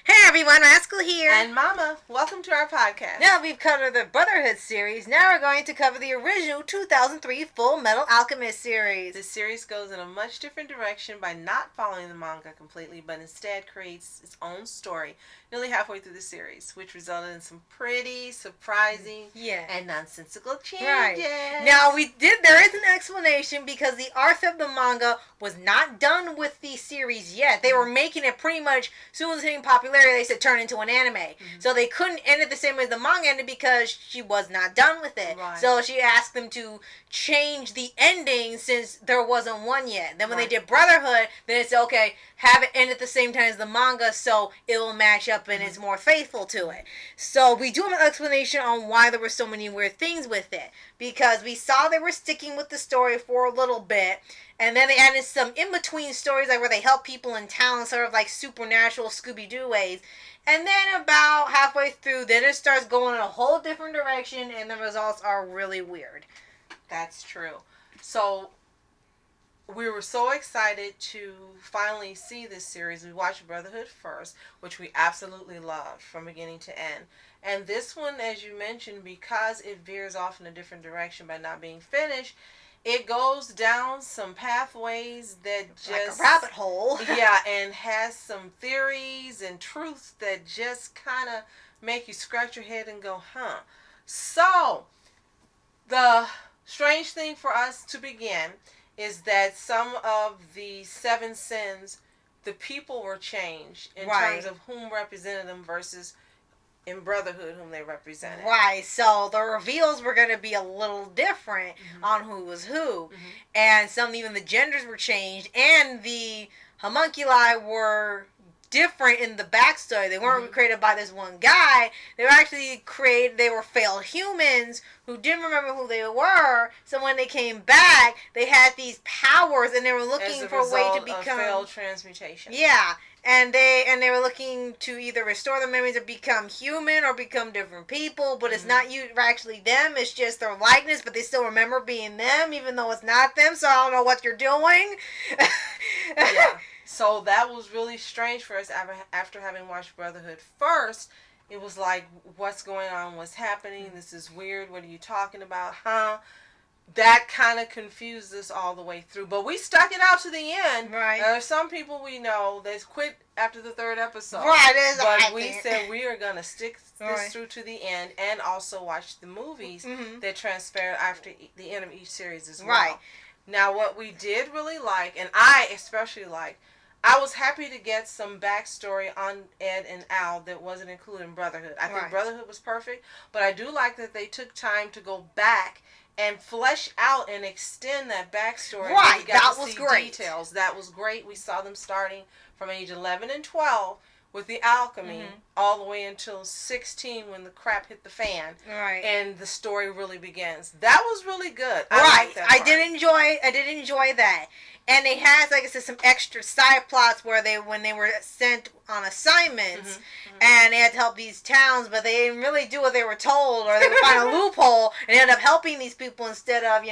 Hey everyone, Rascal here. And Mama, welcome to our podcast. Now we've covered the Brotherhood series. Now we're going to cover the original 2003 Fullmetal Alchemist series. This series goes in a much different direction by not following the manga completely, but instead creates its own story nearly halfway through the series, which resulted in some pretty surprising and nonsensical changes. Right. Now there is an explanation because the author of the manga was not done with the series yet. They were making it pretty much, as soon as it was hitting popularity, they said turn into an anime. So they couldn't end it the same way as the manga ended because she was not done with it. Right. So she asked them to change the ending since there wasn't one yet. Then when they did Brotherhood, then it's okay, have it end at the same time as the manga so it will match up and it's more faithful to it. So we do have an explanation on why there were so many weird things with it. Because we saw they were sticking with the story for a little bit, and then they added some in-between stories like where they help people in town, sort of like supernatural Scooby-Doo ways. And then about halfway through, then it starts going in a whole different direction, and the results are really weird. That's true. So we were so excited to finally see this series. We watched Brotherhood first, which we absolutely loved from beginning to end. And this one, as you mentioned, because it veers off in a different direction by not being finished, it goes down some pathways that just... like a rabbit hole. Yeah, and has some theories and truths that just kind of make you scratch your head and go, huh. So, the strange thing for us to begin is that some of the 7 sins, the people were changed in terms of whom represented them versus in Brotherhood whom they represented. Right, so the reveals were going to be a little different on who was who. And even the genders were changed, and the homunculi were different in the backstory. They weren't created by this one guy. They were actually created, they were failed humans who didn't remember who they were. So when they came back, they had these powers and they were looking for a way to become... As a result of failed transmutation. Yeah. And they were looking to either restore their memories or become human or become different people. But it's not actually them. It's just their likeness. But they still remember being them even though it's not them. So I don't know what you're doing. Yeah. So that was really strange for us after having watched Brotherhood first. It was like, what's going on? What's happening? This is weird. What are you talking about? Huh? That kind of confused us all the way through. But we stuck it out to the end. Right. There are some people we know that quit after the 3rd episode. Right. But we said we are going to stick this through to the end and also watch the movies that transpired after the end of each series as well. Right. Now, what we did really like, and I especially liked, I was happy to get some backstory on Ed and Al that wasn't included in Brotherhood. I think Brotherhood was perfect, but I do like that they took time to go back and flesh out and extend that backstory. Right, that was great. Details. That was great. We saw them starting from age 11 and 12 with the alchemy all the way until 16 when the crap hit the fan. Right. And the story really begins. That was really good. I liked that part. I did enjoy that. And they had, like I said, some extra side plots where when they were sent on assignments and they had to help these towns, but they didn't really do what they were told, or they would find a loophole and end up helping these people instead of,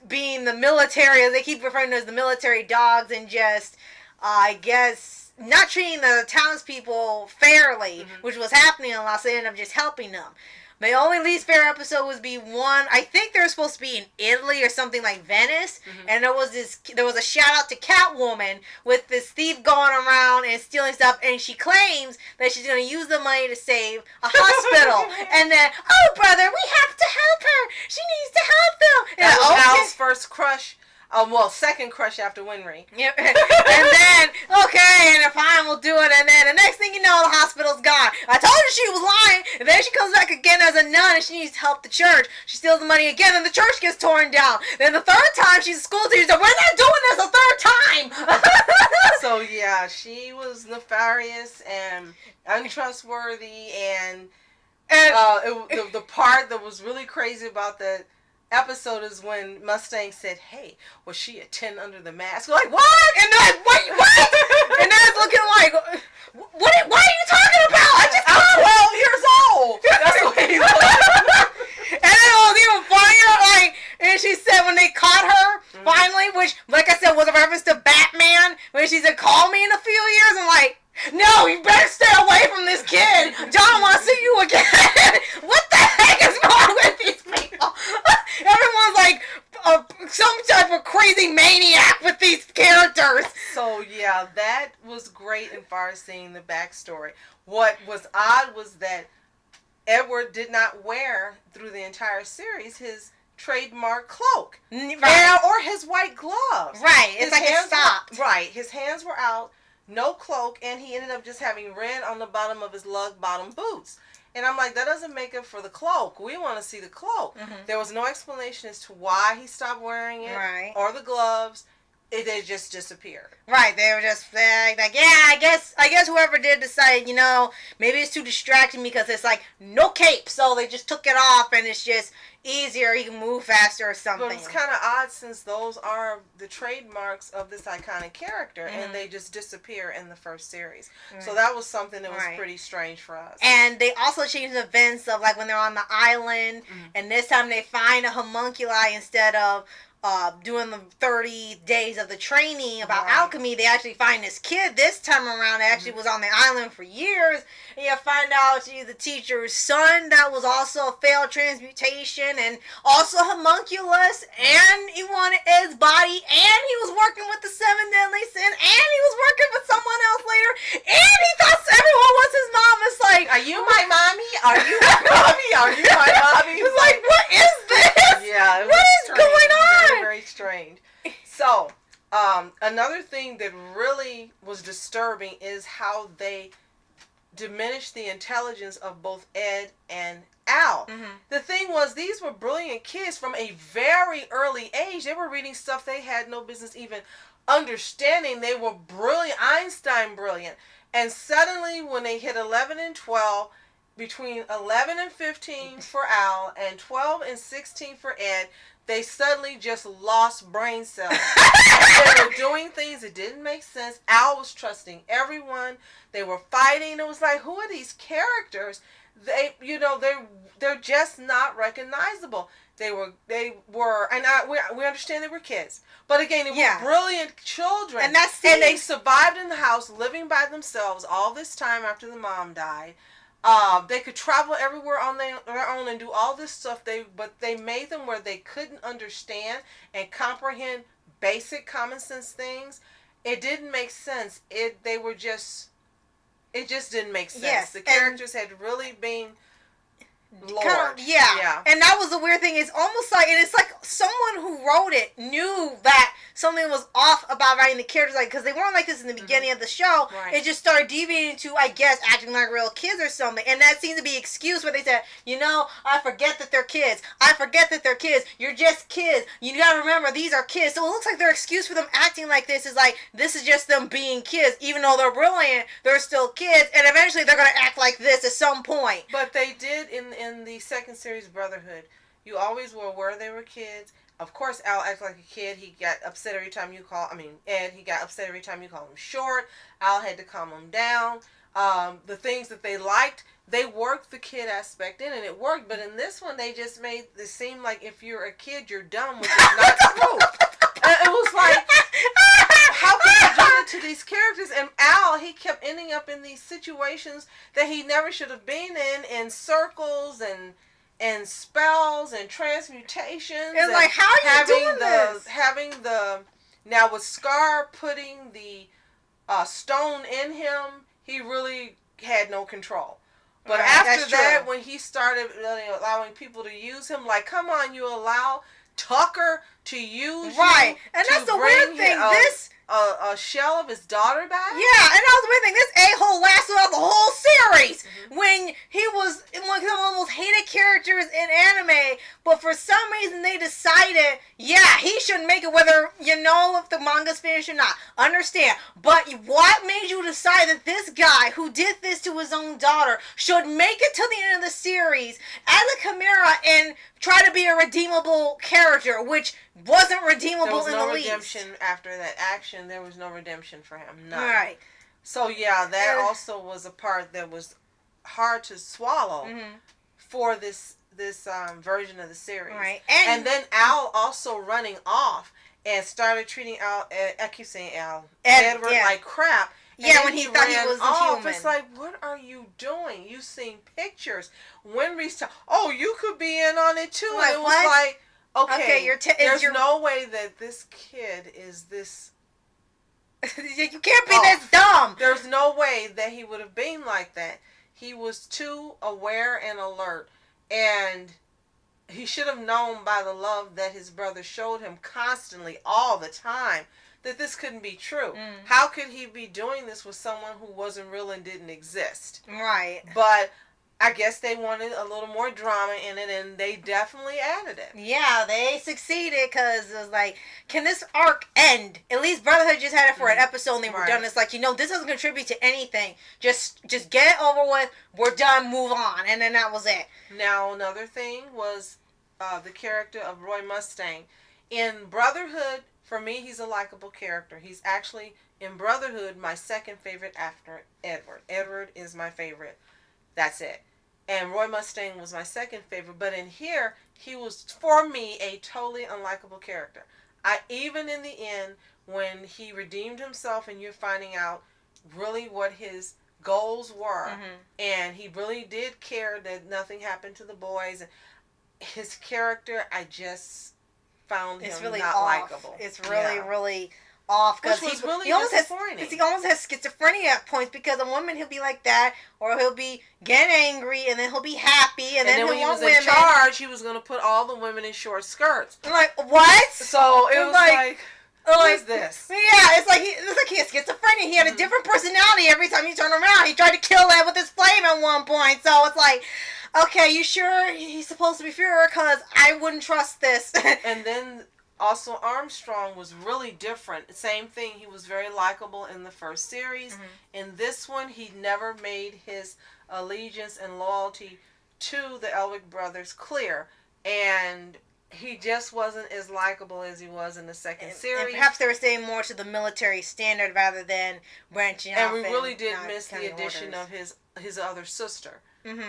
being the military, as they keep referring to as the military dogs, and just, I guess, not treating the townspeople fairly, which was happening a lot, so they ended up just helping them. My only least favorite episode was one, I think they were supposed to be in Italy or something like Venice, and there was a shout out to Catwoman with this thief going around and stealing stuff, and she claims that she's going to use the money to save a hospital, and then, oh brother, we have to help her, she needs to help them. That was Al's first crush. Second crush after Winry. Yep. And then, okay, and fine, we'll do it. And then the next thing you know, the hospital's gone. I told you she was lying. And then she comes back again as a nun and she needs to help the church. She steals the money again and the church gets torn down. Then the 3rd time, she's a school teacher. So we're not doing this a 3rd time. So, yeah, she was nefarious and untrustworthy. And the part that was really crazy about the episode is when Mustang said, "Hey, was she a 10 under the mask?" We're like, what? And then, wait, what? And then it's looking like, what are you talking about? I'm 12 years old. That's the way he looked. And then it was even funnier, and she said when they caught her, finally, which, like I said, was a reference to Batman, when she said, call me in a few years, I'm like, No, you better stay away from this kid. Don't want to see you again. What the heck is wrong with these people? Everyone's like some type of crazy maniac with these characters. So yeah, that was great in far as seeing the backstory. What was odd was that Edward did not wear through the entire series his trademark cloak, Right. or his white gloves. Right. It's His like it hands stopped. Right. His hands were out, no cloak, and he ended up just having red on the bottom of his lug bottom boots. And I'm like, that doesn't make up for the cloak. We want to see the cloak. Mm-hmm. There was no explanation as to why he stopped wearing it, Right. or the gloves. They just disappeared. Right, they were just like, yeah, I guess whoever did decide, maybe it's too distracting because it's like no cape, so they just took it off and it's just easier, you can move faster or something. But it's kind of odd since those are the trademarks of this iconic character, Mm-hmm. and they just disappear in the first series. Right. So that was something that was Right. pretty strange for us. And they also changed the events of like when they're on the island, and this time they find a homunculi instead of doing the 30 days of the training about Right. alchemy. They actually find this kid this time around that actually was on the island for years, and you find out she's the teacher's son that was also a failed transmutation and also homunculus, and he wanted Ed's body, and he was working with the seven deadly sin, and he was working with someone else later, and he thought everyone was his mom. It's like, Are you my mommy? Are you my mommy? Are you my mommy? It's like, what is this? Yeah. What is strange. going on? Very, very strange. So, another thing that really was disturbing is how they diminished the intelligence of both Ed and Al. Mm-hmm. The thing was, these were brilliant kids from a very early age. They were reading stuff they had no business even understanding. They were brilliant, Einstein brilliant. And suddenly, when they hit 11 and 12, between 11 and 15 for Al and 12 and 16 for Ed, they suddenly just lost brain cells. They were doing things that didn't make sense. Al was trusting everyone. They were fighting. It was like, who are these characters? They're just not recognizable. They were, and we understand they were kids, but again, they were brilliant children, And that's and they survived in the house, living by themselves all this time after the mom died. They could travel everywhere on their own and do all this stuff. But they made them where they couldn't understand and comprehend basic common sense things. It didn't make sense. It just didn't make sense. Yes, the characters had really been Lord. Yeah. And that was the weird thing. It's almost like, and it's like someone who wrote it knew that something was off about writing the characters, like, because they weren't like this in the beginning of the show. Right. It just started deviating to, I guess, acting like real kids or something. And that seems to be excuse where they said, I forget that they're kids. I forget that they're kids. You're just kids. You gotta remember, these are kids. So it looks like their excuse for them acting like this is like, this is just them being kids. Even though they're brilliant, they're still kids. And eventually they're gonna act like this at some point. But they did in the second series, Brotherhood. You always were aware they were kids. Of course, Al acted like a kid. He got upset every time you Ed, he got upset every time you called him short. Al had to calm him down. The things that they liked, they worked the kid aspect in, and it worked. But in this one, they just made it seem like if you're a kid, you're dumb, which is not true. It was like, how could you do it to these characters? And Al, he kept ending up in these situations that he never should have been in circles and spells and transmutations. It's like, how are you doing this? Now with Scar putting the stone in him, he really had no control. But after that, when he started allowing people to use him, like, come on, you allow Tucker to use right, you and that's the weird thing. A shell of his daughter back? Yeah, and that was the weird thing. This a-hole lasted out the whole series. When he was one of the most hated characters in anime, but for some reason they decided, he shouldn't make it, whether if the manga's finished or not. Understand. But what made you decide that this guy who did this to his own daughter should make it to the end of the series as a chimera and try to be a redeemable character, which wasn't redeemable in the least. There was no redemption after that action. There was no redemption for him. None. Right. So that also was a part that was hard to swallow for this version of the series. Right. And then Al also running off and started treating Al, I keep saying Al, Edward like crap. Yeah, when he thought he was off. human. It's like, what are you doing? You seen pictures. Winry's oh, you could be in on it too. Like, and it was what? like, okay, there's you're... no way that this kid is this. You can't be this dumb. There's no way that he would have been like that. He was too aware and alert, and he should have known by the love that his brother showed him constantly, all the time, that this couldn't be true. How could he be doing this with someone who wasn't real and didn't exist? Right. But I guess they wanted a little more drama in it, and they definitely added it. Yeah, they succeeded, because it was like, can this arc end? At least Brotherhood just had it for an episode, and they were done. It's like, this doesn't contribute to anything. Just get it over with. We're done. Move on. And then that was it. Now, another thing was the character of Roy Mustang. In Brotherhood, for me, he's a likable character. He's actually, in Brotherhood, my second favorite after Edward. Edward is my favorite. That's it. And Roy Mustang was my second favorite. But in here, he was, for me, a totally unlikable character. Even in the end, when he redeemed himself and you're finding out really what his goals were, and he really did care that nothing happened to the boys, and his character, I just found him really not likable. It's really, really off, because he he almost has schizophrenia at points, because a woman, he'll be like that, or he'll be getting angry, and then he'll be happy, and then when he was women. in charge, he was going to put all the women in short skirts. I'm like, what? So it was like what is this? Yeah, it's like he has schizophrenia. He had a different personality every time he turned around. He tried to kill that with his flame at one point. So it's like, okay, you sure he's supposed to be Führer? Because I wouldn't trust this. And then also Armstrong was really different. Same thing. He was very likable in the first series. In this one, he never made his allegiance and loyalty to the Elwick brothers clear. And he just wasn't as likable as he was in the second series. And perhaps they were staying more to the military standard rather than branching off. And we really did miss the addition of his other sister.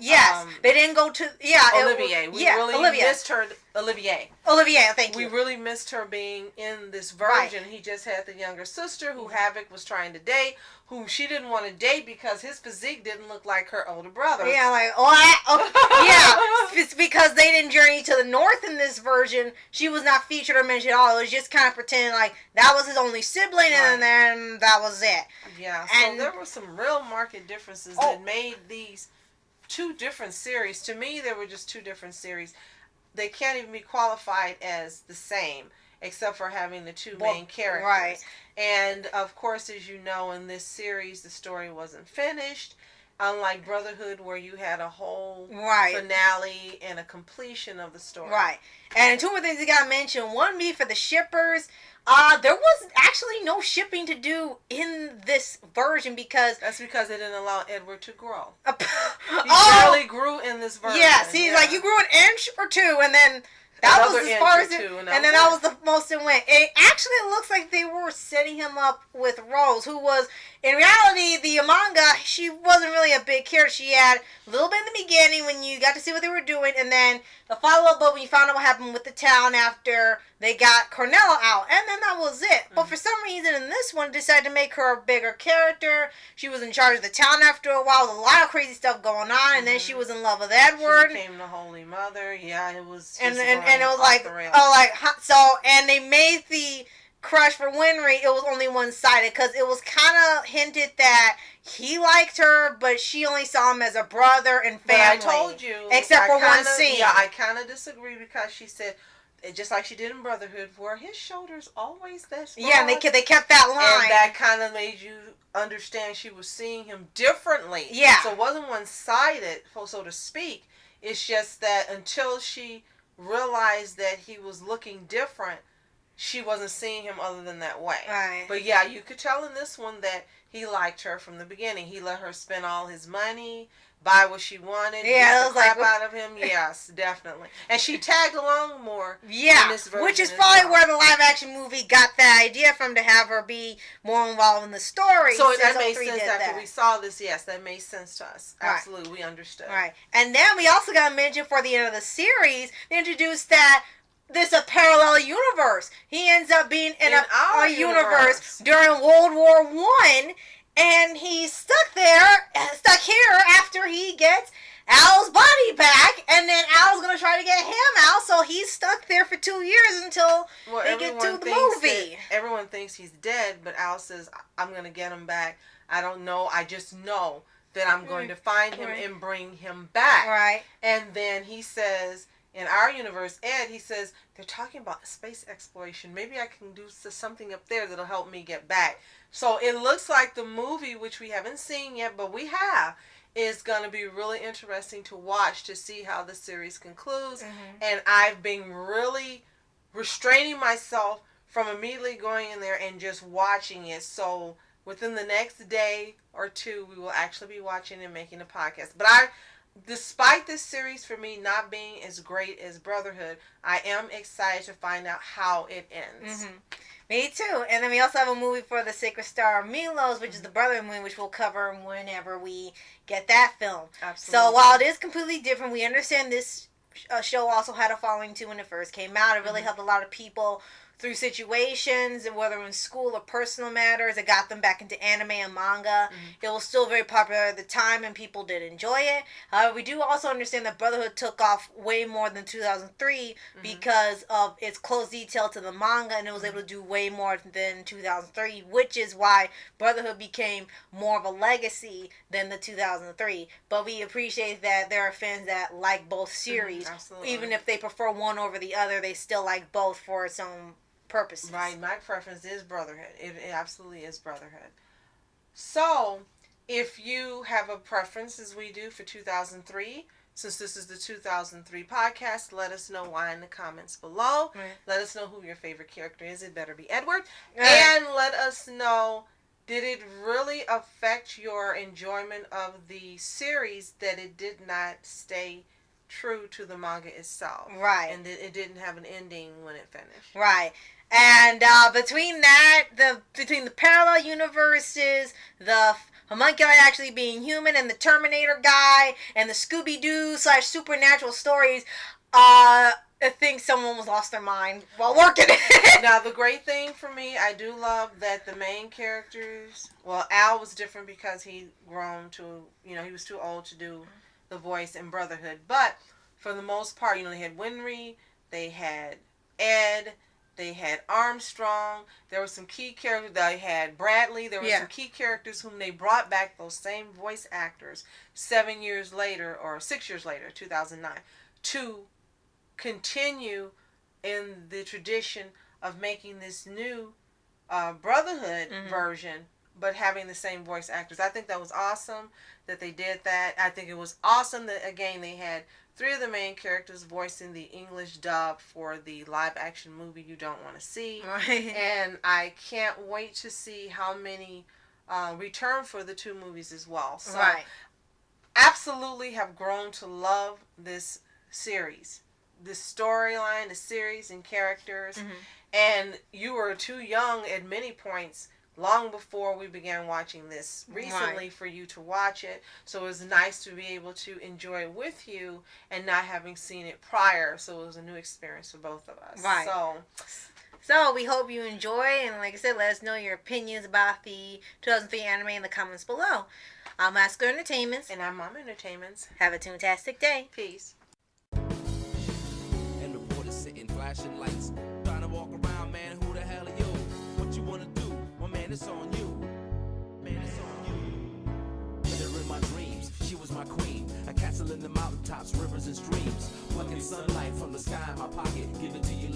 Yes, they didn't go to Olivier. We really missed her. Olivier, thank you. We really missed her being in this version. He just had the younger sister who Havoc was trying to date, who she didn't want to date because his physique didn't look like her older brother. Yeah, like yeah, it's because they didn't journey to the north in this version. She was not featured or mentioned at all. It was just kind of pretending like that was his only sibling, and then that was it. Yeah, so there were some real market differences that made these two different series. To me, they were just two different series. They can't even be qualified as the same, except for having the two main characters. Right. And, of course, as you know, in this series, the story wasn't finished. Unlike Brotherhood, where you had a whole finale and a completion of the story. Right. And two more things you got to mention. One, be for the shippers. There was actually no shipping to do in this version because... That's because they didn't allow Edward to grow. He barely grew in this version. Yes, he's like, you grew an inch or two, and then... That was as far as it, and then that was the most it went. It actually looks like they were setting him up with Rose, who was, in reality, the manga, she wasn't really a big character. She had a little bit in the beginning when you got to see what they were doing, and then the follow-up book when you found out what happened with the town after they got Cornell out, and then that was it. But for some reason in this one, decided to make her a bigger character. She was in charge of the town after a while, with a lot of crazy stuff going on, and then she was in love with Edward. She became the Holy Mother. Yeah, it was. And it was like, and they made the crush for Winry, it was only one-sided, because it was kind of hinted that he liked her, but she only saw him as a brother and family. But I told you. Except for one scene. Yeah, I kind of disagree, because she said, just like she did in Brotherhood, were his shoulders always that broad? Yeah, and they kept that line. And that kind of made you understand she was seeing him differently. Yeah. So it wasn't one-sided, so to speak. It's just that until she realized that he was looking different, she wasn't seeing him other than that way. Right. But yeah, you could tell in this one that he liked her from the beginning. He let her spend all his money, buy what she wanted, get the crap out of him. Yes, definitely. And she tagged along more in this version. Which is probably where the live-action movie got that idea from, to have her be more involved in the story. So that made sense after we saw this. Yes, that made sense to us. Absolutely, we understood. Right. And then we also got to mention for the end of the series, they introduced that this a parallel universe. He ends up being in our universe during World War I, And he's stuck here after he gets Al's body back, and then Al's gonna try to get him out, so he's stuck there for 2 years until they get to the movie. Everyone thinks he's dead, but Al says, I'm gonna get him back. I don't know, I just know that I'm going to find him and bring him back. Right. And then he says, in our universe, Ed, he says, they're talking about space exploration. Maybe I can do something up there that'll help me get back. So it looks like the movie, which we haven't seen yet, but we have, is going to be really interesting to watch to see how the series concludes. And I've been really restraining myself from immediately going in there and just watching it. So within the next day or two, we will actually be watching and making a podcast. But despite this series for me not being as great as Brotherhood, I am excited to find out how it ends. Me too. And then we also have a movie for the Sacred Star of Milos, which is the Brotherhood movie, which we'll cover whenever we get that film. Absolutely. So while it is completely different, we understand this show also had a following too when it first came out. It really helped a lot of people through situations, and whether in school or personal matters, it got them back into anime and manga. It was still very popular at the time, and people did enjoy it. However, we do also understand that Brotherhood took off way more than 2003 because of its close detail to the manga, and it was able to do way more than 2003, which is why Brotherhood became more of a legacy than the 2003. But we appreciate that there are fans that like both series. Even if they prefer one over the other, they still like both for its own purposes. Right, my preference is Brotherhood. It absolutely is Brotherhood. So, if you have a preference, as we do, for 2003, since this is the 2003 podcast, let us know why in the comments below. Let us know who your favorite character is. It better be Edward. And let us know, did it really affect your enjoyment of the series that it did not stay true to the manga itself? Right. And it didn't have an ending when it finished. Right. And between the parallel universes, the homunculi actually being human, and the Terminator guy, and the Scooby-Doo / supernatural stories, I think someone was lost their mind while working it. Now, the great thing for me, I do love that the main characters, well, Al was different because he grown to, he was too old to do the voice in Brotherhood. But for the most part, they had Winry, they had Ed, they had Armstrong. There were some key characters. They had Bradley. There were some key characters whom they brought back, those same voice actors, 7 years later, or 6 years later, 2009, to continue in the tradition of making this new Brotherhood version, but having the same voice actors. I think that was awesome that they did that. I think it was awesome that, again, they had 3 of the main characters voicing the English dub for the live action movie you don't want to see. Right. And I can't wait to see how many return for the 2 movies as well. So, absolutely have grown to love this series, this storyline, the series, and characters. And you were too young at many points long before we began watching this recently for you to watch it. So it was nice to be able to enjoy it with you and not having seen it prior. So it was a new experience for both of us. Right. So we hope you enjoy, and like I said, let us know your opinions about the 2003 anime in the comments below. I'm Oscar Entertainments. And I'm Mom Entertainments. Have a fantastic day. Peace. And reporters sitting flashing lights, trying to walk around, man, who the hell are you? What you wanna do? Well, man, it's on you. Man, it's on you. With her in my dreams, she was my queen. A castle in the mountaintops, rivers and streams. Plucking sunlight from the sky in my pocket, give it to you